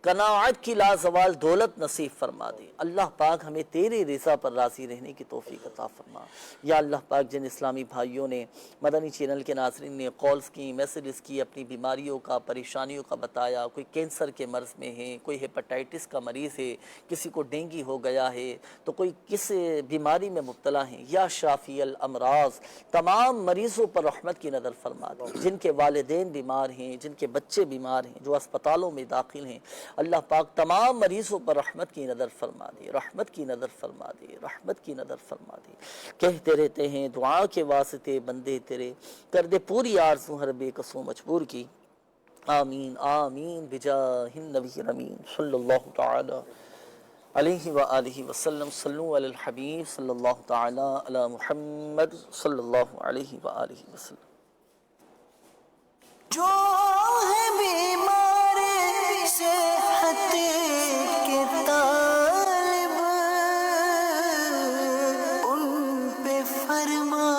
قناعت کی لازوال دولت نصیب فرما دے۔ اللہ پاک ہمیں تیری رضا پر راضی رہنے کی توفیق عطا فرما۔ یا اللہ پاک جن اسلامی بھائیوں نے مدنی چینل کے ناظرین نے کالز کی، میسیجز کی، اپنی بیماریوں کا پریشانیوں کا بتایا، کوئی کینسر کے مرض میں ہے، کوئی ہیپاٹائٹس کا مریض ہے، کسی کو ڈینگی ہو گیا ہے، تو کوئی کس بیماری میں مبتلا ہیں، یا شافی الامراض، تمام مریضوں پر رحمت کی نظر فرما دے۔ جن کے والدین بیمار ہیں، جن کے بچے بیمار ہیں، جو اسپتالوں میں داخل ہیں، اللہ پاک تمام مریضوں پر رحمت کی نظر فرما دے، رحمت کی نظر فرما دے، رحمت کی نظر فرما دے۔ کہتے رہتے ہیں دعا کے واسطے بندے تیرے، کر دے پوری آرزو ہر بے کسو مجبور کی۔ آمین آمین بجاہ النبی الامین صلی اللہ تعالی علیہ وآلہ وسلم۔ صلو علی الحبیب صلی اللہ تعالی علی محمد صلی اللہ علیہ وآلہ وسلم۔ جو ہے بیمار صحت کے طالب، ان پہ فرما